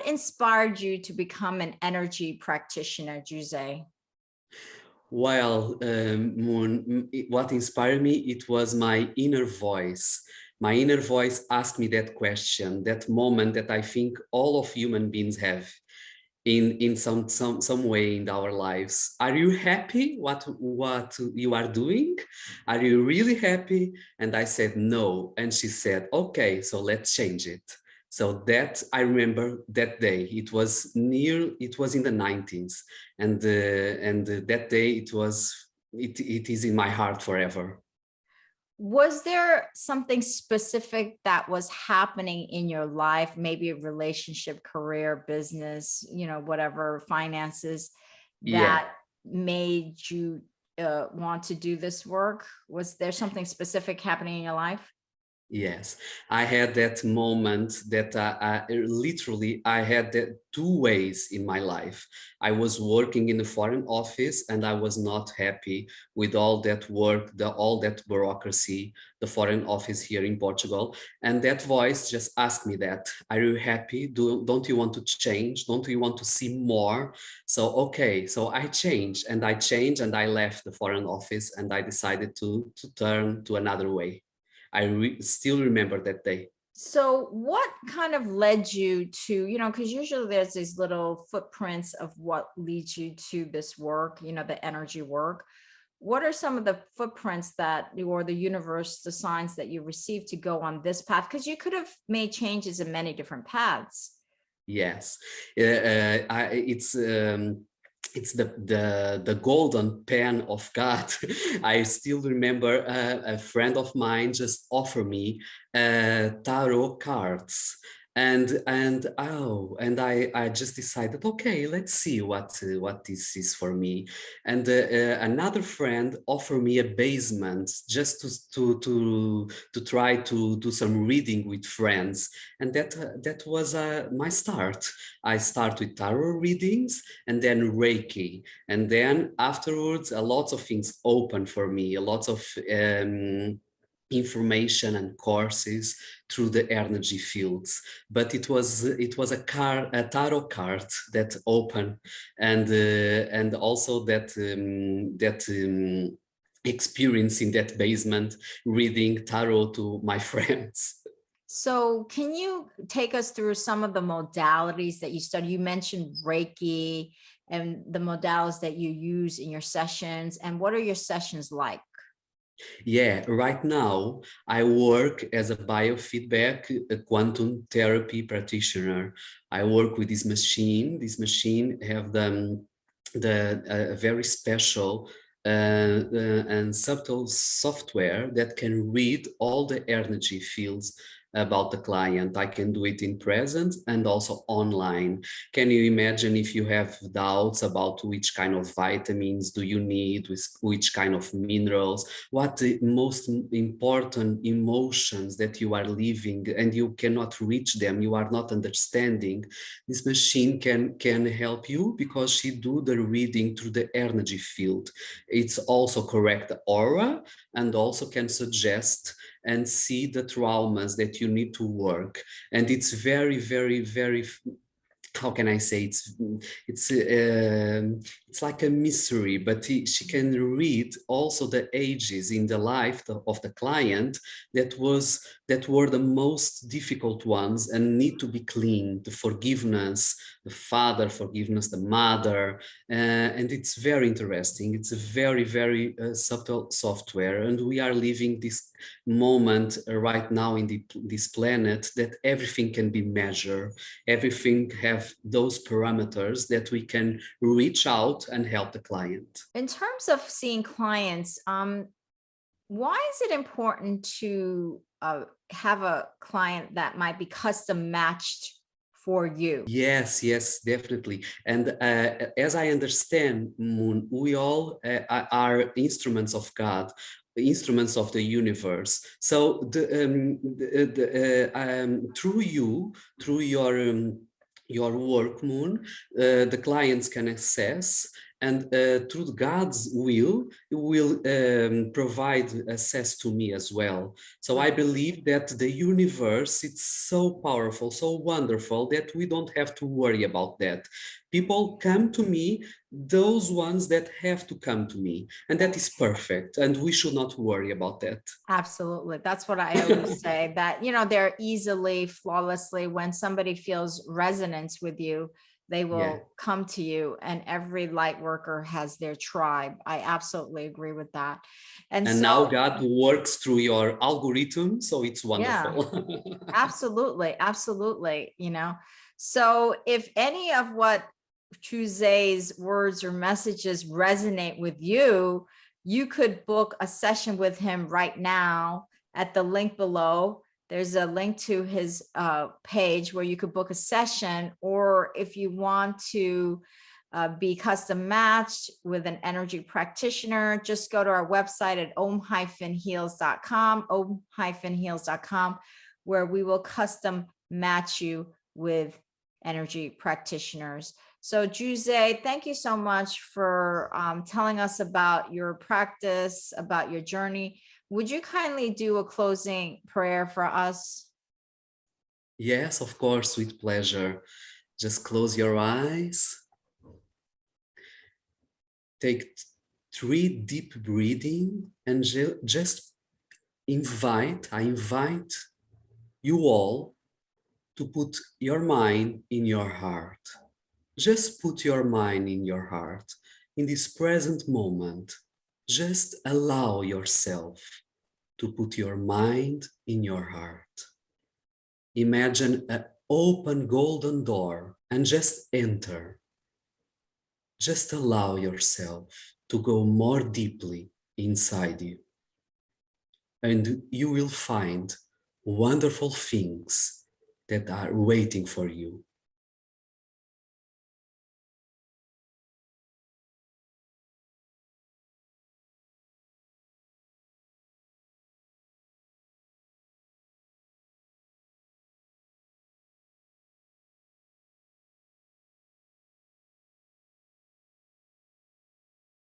What inspired you to become an energy practitioner, Jose? Well, Moon, what inspired me, it was my inner voice. My inner voice asked me that question, that moment that I think all of human beings have in some way in our lives. Are you happy what you are doing? Are you really happy? And I said no. And she said, okay, so let's change it. So that I remember that day. It was in the 90s, and that day it is in my heart forever. Was there something specific that was happening in your life, maybe a relationship, career, business, whatever, finances, Yeah. that made you want to do this work? Was there something specific happening in your life? Yes, I had that moment that I had that two ways in my life. I was working in the foreign office and I was not happy with all that work, all that bureaucracy, the foreign office here in Portugal. And that voice just asked me that, are you happy? Don't you want to change? Don't you want to see more? So, okay, so I changed and I left the foreign office and I decided to turn to another way. Still remember that day. So what kind of led you to, because usually there's these little footprints of what leads you to this work, the energy work. What are some of the footprints or the universe, the signs that you received to go on this path? Because you could have made changes in many different paths. Yes, it's the golden pen of God. I still remember a friend of mine just offered me tarot cards, and I just decided, okay, let's see what this is for me. And another friend offered me a basement just to try to do some reading with friends, and that was my start. I start with tarot readings and then Reiki, and then afterwards a lot of things open for me, a lot of information and courses through the energy fields. But it was a tarot card that opened, and also that experience in that basement reading tarot to my friends. So can you take us through some of the modalities that you study? You mentioned Reiki and the modalities that you use in your sessions. And what are your sessions like? Yeah, right now I work as a biofeedback quantum therapy practitioner. I work with this machine. This machine have the very special and subtle software that can read all the energy fields about the client. I can do it in present and also online. Can you imagine if you have doubts about which kind of vitamins do you need, which kind of minerals, what the most important emotions that you are living and you cannot reach them, you are not understanding. This machine can help you because she do the reading through the energy field. It's also correct the aura and also can suggest and see the traumas that you need to work. And it's very, very, very, how can I say, it's like a mystery, but she can read also the ages in the life of the client that were the most difficult ones and need to be clean. The forgiveness, the father forgiveness, the mother, and it's very interesting. It's a very, very subtle software, and we are living this moment right now in this planet that everything can be measured, everything have those parameters that we can reach out and help the client. In terms of seeing clients, why is it important to have a client that might be custom matched for you? Yes, yes, definitely. And as I understand, Moon, we all are instruments of God, instruments of the universe. So through you, through your work, Moon, the clients can access And through God's will, it will provide access to me as well. So I believe that the universe, it's so powerful, so wonderful that we don't have to worry about that. People come to me, those ones that have to come to me, and that is perfect. And we should not worry about that. Absolutely. That's what I always say, that, they're easily, flawlessly, when somebody feels resonance with you, they will Yeah. come to you, and every light worker has their tribe. I absolutely agree with that. And And now so, God works through your algorithm, so it's yeah, wonderful. absolutely. Absolutely. So if any of what Chuse's words or messages resonate with you, you could book a session with him right now at the link below. There's a link to his page where you could book a session, or if you want to be custom matched with an energy practitioner, just go to our website at om-heals.com, om-heals.com, where we will custom match you with energy practitioners. So Jose, thank you so much for telling us about your practice, about your journey. Would you kindly do a closing prayer for us? Yes, of course, with pleasure. Just close your eyes. Take 3 deep breathing and just I invite you all to put your mind in your heart. Just put your mind in your heart in this present moment. Just allow yourself to put your mind in your heart. Imagine an open golden door and just enter. Just allow yourself to go more deeply inside you. And you will find wonderful things that are waiting for you